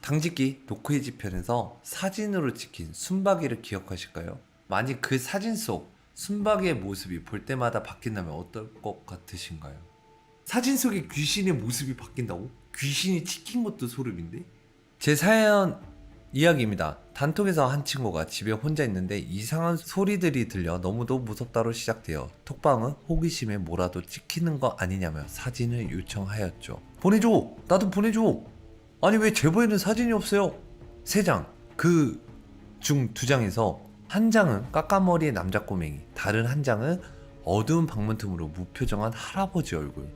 당직기 노크해지 편에서 사진으로 찍힌 순박이를 기억하실까요? 만약 그 사진 속 순박이의 모습이 볼 때마다 바뀐다면 어떨 것 같으신가요? 사진 속의 귀신의 모습이 바뀐다고? 귀신이 찍힌 것도 소름인데? 제 사연 이야기입니다. 단톡에서 한 친구가 집에 혼자 있는데 이상한 소리들이 들려 너무도 무섭다로 시작되어 톡방은 호기심에 뭐라도 찍히는 거 아니냐며 사진을 요청하였죠. 보내줘! 나도 보내줘! 아니 왜 제보에는 사진이 없어요? 3장, 그 중 2장에서 한 장은 까까머리의 남자 꼬맹이, 다른 한 장은 어두운 방문 틈으로 무표정한 할아버지 얼굴.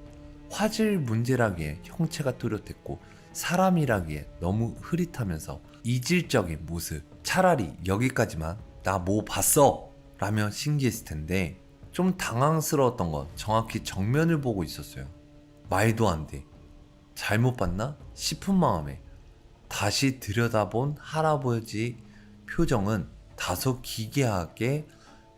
화질 문제라기에 형체가 뚜렷했고 사람이라기에 너무 흐릿하면서 이질적인 모습. 차라리 여기까지만 나 뭐 봤어? 라며 신기했을 텐데 좀 당황스러웠던 건 정확히 정면을 보고 있었어요. 말도 안 돼. 잘못 봤나 싶은 마음에 다시 들여다본 할아버지 표정은 다소 기괴하게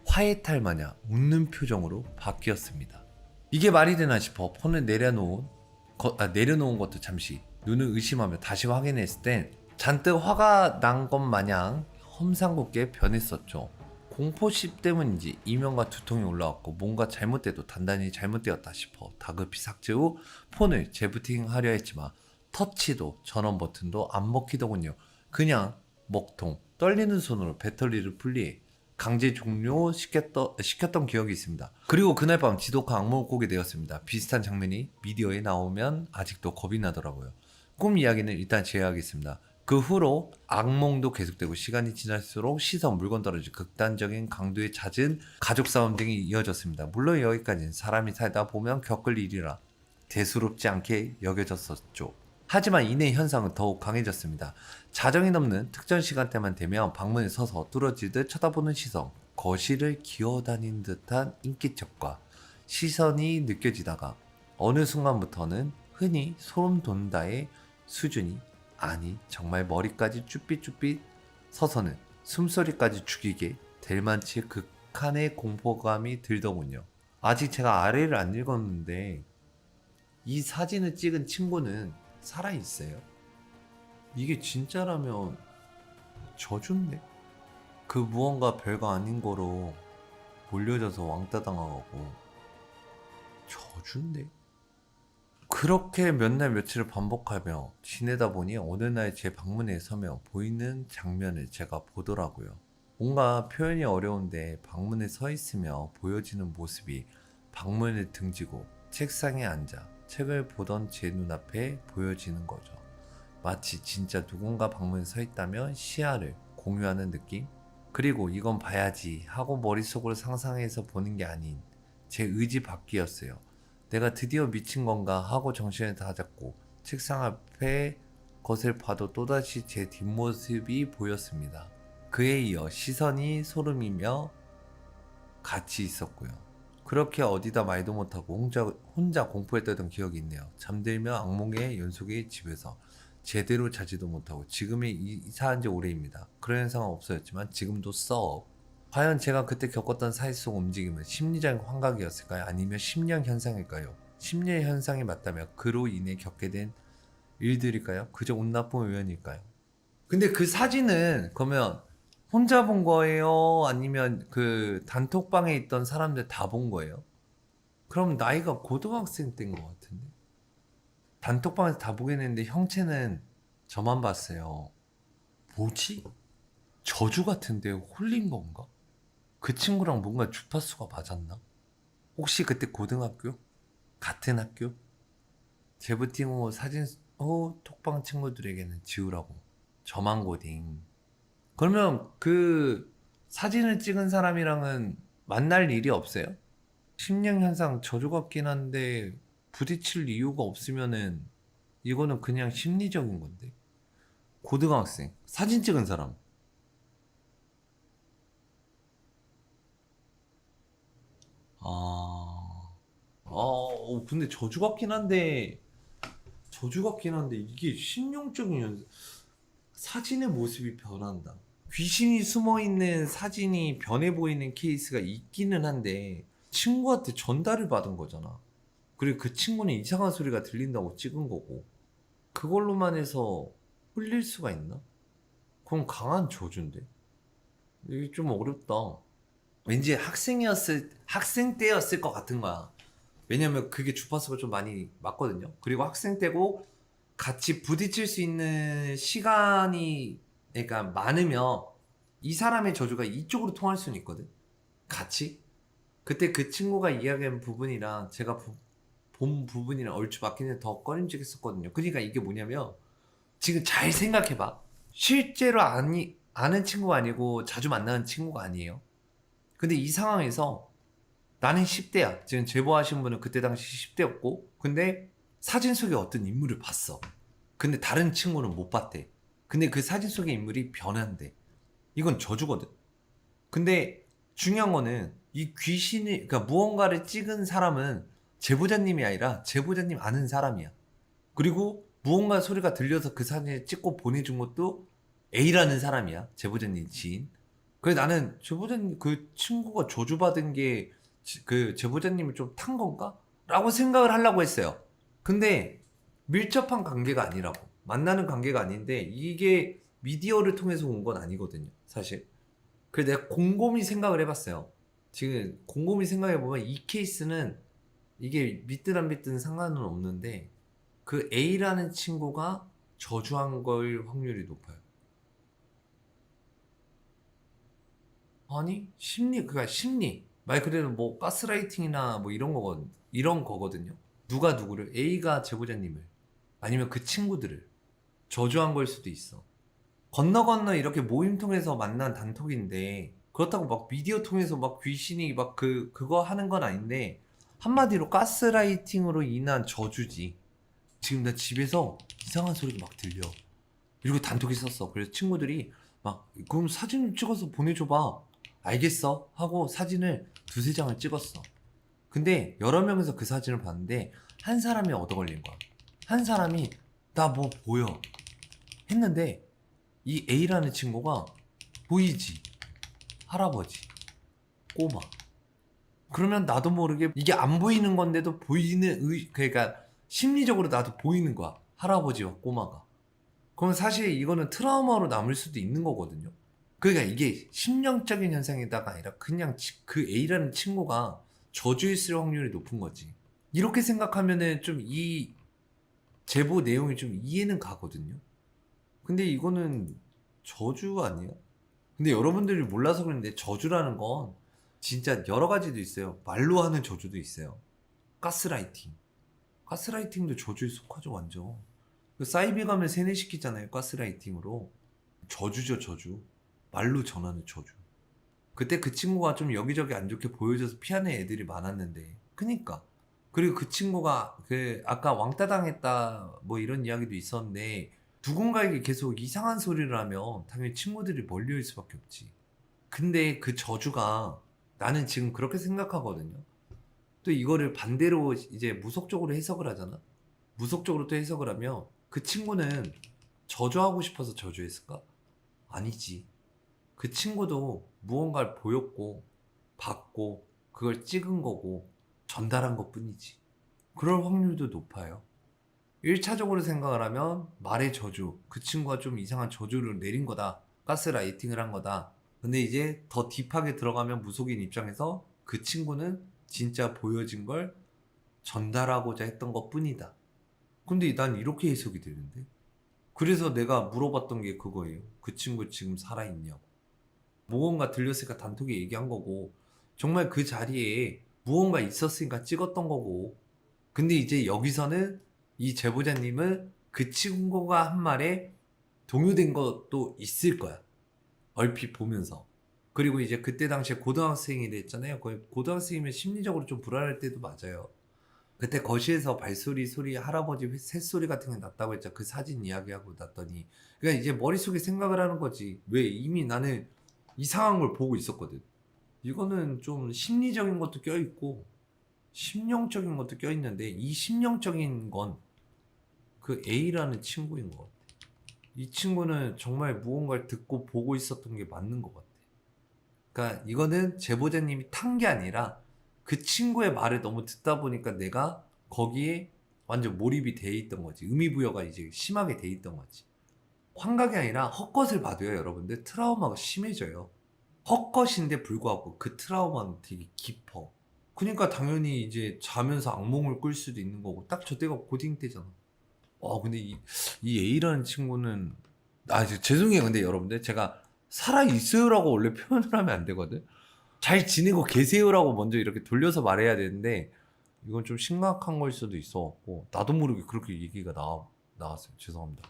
화해탈 마냥 웃는 표정으로 바뀌었습니다. 이게 말이 되나 싶어 폰을 내려놓은 것도 잠시 눈을 의심하며 다시 확인했을 땐 잔뜩 화가 난 것 마냥 험상궂게 변했었죠. 공포심 때문인지 이명과 두통이 올라왔고 뭔가 잘못돼도 단단히 잘못되었다 싶어 다급히 삭제 후 폰을 재부팅하려 했지만 터치도 전원 버튼도 안 먹히더군요. 그냥 먹통 떨리는 손으로 배터리를 분리해 강제 종료시켰던 기억이 있습니다. 그리고 그날 밤 지독한 악몽을 꾸게 되었습니다. 비슷한 장면이 미디어에 나오면 아직도 겁이 나더라고요. 꿈 이야기는 일단 제외하겠습니다. 그 후로 악몽도 계속되고 시간이 지날수록 시선, 물건 떨어질 극단적인 강도의 잦은 가족 싸움 등이 이어졌습니다. 물론 여기까지는 사람이 살다 보면 겪을 일이라 대수롭지 않게 여겨졌었죠. 하지만 이내 현상은 더욱 강해졌습니다. 자정이 넘는 특정 시간대만 되면 방문에 서서 뚫어지듯 쳐다보는 시선, 거실을 기어다닌 듯한 인기척과 시선이 느껴지다가 어느 순간부터는 흔히 소름 돋는다의 수준이 아니 정말 머리까지 쭈삣쭈삣 서서는 숨소리까지 죽이게 될 만치 극한의 공포감이 들더군요. 아직 제가 아래를 안 읽었는데 이 사진을 찍은 친구는 살아있어요? 이게 진짜라면 저주인데? 그 무언가 별거 아닌 거로 몰려져서 왕따 당하고 저주인데? 그렇게 몇 날 며칠을 반복하며 지내다 보니 어느 날 제 방문에 서며 보이는 장면을 제가 보더라고요. 뭔가 표현이 어려운데 방문에 서 있으며 보여지는 모습이 방문을 등지고 책상에 앉아 책을 보던 제 눈앞에 보여지는 거죠. 마치 진짜 누군가 방문에 서 있다면 시야를 공유하는 느낌? 그리고 이건 봐야지 하고 머릿속으로 상상해서 보는 게 아닌 제 의지 밖이었어요. 내가 드디어 미친 건가 하고 정신을 다잡고 책상 앞에 것을 봐도 또다시 제 뒷모습이 보였습니다. 그에 이어 시선이 소름이며 같이 있었고요. 그렇게 어디다 말도 못하고 혼자 공포에 떨던 기억이 있네요. 잠들며 악몽의 연속의 집에서 제대로 자지도 못하고 지금에 이사한 지 오래입니다. 그런 현상은 없어졌지만 지금도 썩. 과연 제가 그때 겪었던 사회 속 움직임은 심리적인 환각이었을까요? 아니면 심령 현상일까요? 심리 현상이 맞다면 그로 인해 겪게 된 일들일까요? 그저 운 나쁜 우연일까요? 근데 그 사진은 그러면 혼자 본 거예요? 아니면 그 단톡방에 있던 사람들 다 본 거예요? 그럼 나이가 고등학생 때인 것 같은데? 단톡방에서 다 보긴 했는데 형체는 저만 봤어요. 뭐지? 저주 같은데 홀린 건가? 그 친구랑 뭔가 주파수가 맞았나? 혹시 그때 고등학교? 같은 학교? 재부팅 후 사진 후 톡방 친구들에게는 지우라고. 저만 고딩. 그러면 그 사진을 찍은 사람이랑은 만날 일이 없어요? 심령 현상 저주 같긴 한데 부딪힐 이유가 없으면은 이거는 그냥 심리적인 건데. 고등학생 사진 찍은 사람. 근데 저주 같긴 한데 이게 신용적인 사진의 모습이 변한다. 귀신이 숨어 있는 사진이 변해 보이는 케이스가 있기는 한데 친구한테 전달을 받은 거잖아. 그리고 그 친구는 이상한 소리가 들린다고 찍은 거고 그걸로만 해서 흘릴 수가 있나? 그럼 강한 저주인데 이게 좀 어렵다. 왠지 학생 때였을 것 같은 거야. 왜냐면 그게 주파수가 좀 많이 맞거든요. 그리고 학생 때고 같이 부딪힐 수 있는 시간이 그러니까 많으면 이 사람의 저주가 이쪽으로 통할 수는 있거든. 같이. 그때 그 친구가 이야기한 부분이랑 제가 본 부분이랑 얼추 맞기는 더 꺼림직했었거든요. 그러니까 이게 뭐냐면 지금 잘 생각해봐. 실제로 아는 친구가 아니고 자주 만나는 친구가 아니에요. 근데 이 상황에서 나는 10대야. 지금 제보하신 분은 그때 당시 10대였고 근데 사진 속에 어떤 인물을 봤어. 근데 다른 친구는 못 봤대. 근데 그 사진 속의 인물이 변한대. 이건 저주거든. 근데 중요한 거는 이 귀신이 그러니까 무언가를 찍은 사람은 제보자님이 아니라 제보자님 아는 사람이야. 그리고 무언가 소리가 들려서 그 사진을 찍고 보내준 것도 A라는 사람이야. 제보자님 지인. 그래서 나는 제보자님 그 친구가 저주받은 게 그 제보자님을 좀 탄 건가? 라고 생각을 하려고 했어요. 근데 밀접한 관계가 아니라고. 만나는 관계가 아닌데 이게 미디어를 통해서 온 건 아니거든요. 사실. 그래서 내가 곰곰이 생각을 해봤어요. 지금 곰곰이 생각해보면 이 케이스는 이게 믿든 안 믿든 상관은 없는데 그 A라는 친구가 저주한 걸 확률이 높아요. 아니 그러니까 심리 말 그대로 뭐 가스라이팅이나 뭐 이런 거거든요. 누가 누구를 A가 제보자님을 아니면 그 친구들을 저주한 걸 수도 있어. 건너 건너 이렇게 모임 통해서 만난 단톡인데 그렇다고 막 미디어 통해서 막 귀신이 막 그거 하는 건 아닌데 한마디로 가스라이팅으로 인한 저주지. 지금 나 집에서 이상한 소리가 막 들려. 이러고 단톡에 썼어. 그래서 친구들이 막 그럼 사진 찍어서 보내줘봐. 알겠어 하고 사진을 두세 장을 찍었어. 근데 여러 명에서 그 사진을 봤는데 한 사람이 얻어 걸린 거야. 한 사람이 나 뭐 보여 했는데 이 A라는 친구가 보이지 할아버지 꼬마. 그러면 나도 모르게 이게 안 보이는 건데도 그러니까 심리적으로 나도 보이는 거야. 할아버지와 꼬마가. 그럼 사실 이거는 트라우마로 남을 수도 있는 거거든요. 그러니까 이게 심령적인 현상이다가 아니라 그냥 그 A라는 친구가 저주했을 확률이 높은 거지. 이렇게 생각하면은 좀 이 제보 내용이 좀 이해는 가거든요. 근데 이거는 저주 아니야? 근데 여러분들이 몰라서 그런데 저주라는 건 진짜 여러 가지도 있어요. 말로 하는 저주도 있어요. 가스라이팅. 가스라이팅도 저주에 속하죠, 완전. 그 사이비 가면 세뇌시키잖아요, 가스라이팅으로. 저주죠, 저주. 말로 전하는 저주. 그때 그 친구가 좀 여기저기 안 좋게 보여줘서 피하는 애들이 많았는데. 그니까. 그리고 그 친구가 그 아까 왕따 당했다 뭐 이런 이야기도 있었는데 누군가에게 계속 이상한 소리를 하면 당연히 친구들이 멀리올 수밖에 없지. 근데 그 저주가 나는 지금 그렇게 생각하거든요. 또 이거를 반대로 이제 무속적으로 해석을 하잖아. 무속적으로 또 해석을 하면 그 친구는 저주하고 싶어서 저주했을까? 아니지. 그 친구도 무언가를 보였고 봤고 그걸 찍은 거고 전달한 것 뿐이지. 그럴 확률도 높아요. 1차적으로 생각을 하면 말의 저주, 그 친구가 좀 이상한 저주를 내린 거다. 가스라이팅을 한 거다. 근데 이제 더 딥하게 들어가면 무속인 입장에서 그 친구는 진짜 보여진 걸 전달하고자 했던 것 뿐이다. 근데 난 이렇게 해석이 되는데? 그래서 내가 물어봤던 게 그거예요. 그 친구 지금 살아있냐고. 무언가 들렸으니까 단톡에 얘기한 거고, 정말 그 자리에 무언가 있었으니까 찍었던 거고, 근데 이제 여기서는 이 제보자님은 그 친구가 한 말에 동요된 것도 있을 거야. 얼핏 보면서. 그리고 이제 그때 당시에 고등학생이 됐잖아요. 거의 고등학생이면 심리적으로 좀 불안할 때도 맞아요. 그때 거실에서 발소리 소리 할아버지 새소리 같은 게 났다고 했죠. 그 사진 이야기하고 났더니 그러니까 이제 머릿속에 생각을 하는 거지. 왜 이미 나는 이상한 걸 보고 있었거든. 이거는 좀 심리적인 것도 껴있고 심령적인 것도 껴있는데 이 심령적인 건 그 A라는 친구인 것 같아. 이 친구는 정말 무언가를 듣고 보고 있었던 게 맞는 것 같아. 그러니까 이거는 제보자님이 탄 게 아니라 그 친구의 말을 너무 듣다 보니까 내가 거기에 완전 몰입이 돼 있던 거지. 의미부여가 이제 심하게 돼 있던 거지. 환각이 아니라 헛것을 봐도요, 여러분들 트라우마가 심해져요. 헛것인데 불구하고 그 트라우마는 되게 깊어. 그러니까 당연히 이제 자면서 악몽을 꿀 수도 있는 거고, 딱 저 때가 고딩 때잖아. 근데 이 A라는 친구는, 죄송해요. 근데 여러분들, 제가 살아있어요라고 원래 표현을 하면 안 되거든? 잘 지내고 계세요라고 먼저 이렇게 돌려서 말해야 되는데, 이건 좀 심각한 걸 수도 있어갖고, 나도 모르게 그렇게 얘기가 나왔어요. 죄송합니다.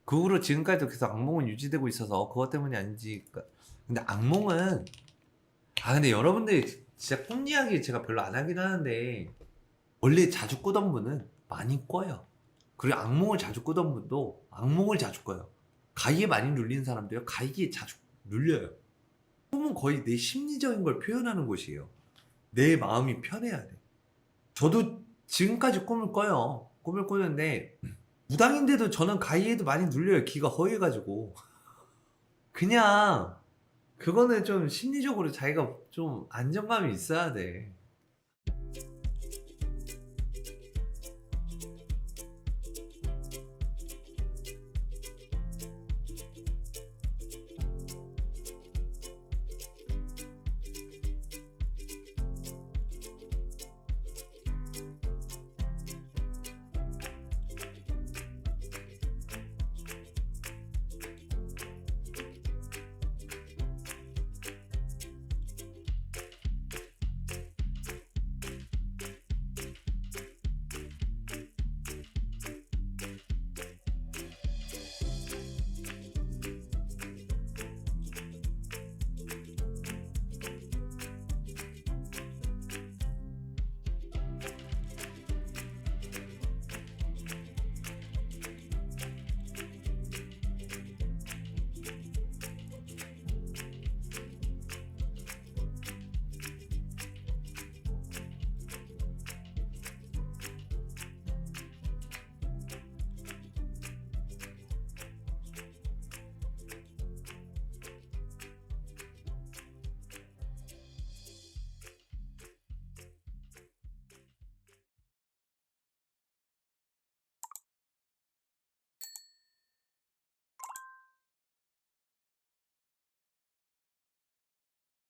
그 후로 지금까지도 계속 악몽은 유지되고 있어서 그것 때문이 아닌지. 근데 악몽은, 근데 여러분들 진짜 꿈 이야기 제가 별로 안 하긴 하는데, 원래 자주 꾸던 분은 많이 꿔요. 그리고 악몽을 자주 꾸던 분도 악몽을 자주 꿔요. 가위에 많이 눌리는 사람도요, 가위에 자주 눌려요. 꿈은 거의 내 심리적인 걸 표현하는 곳이에요. 내 마음이 편해야 돼. 저도 지금까지 꿈을 꿔요. 꿈을 꾸는데, 무당인데도 저는 가위에도 많이 눌려요. 귀가 허해가지고. 그냥, 그거는 좀 심리적으로 자기가 좀 안정감이 있어야 돼.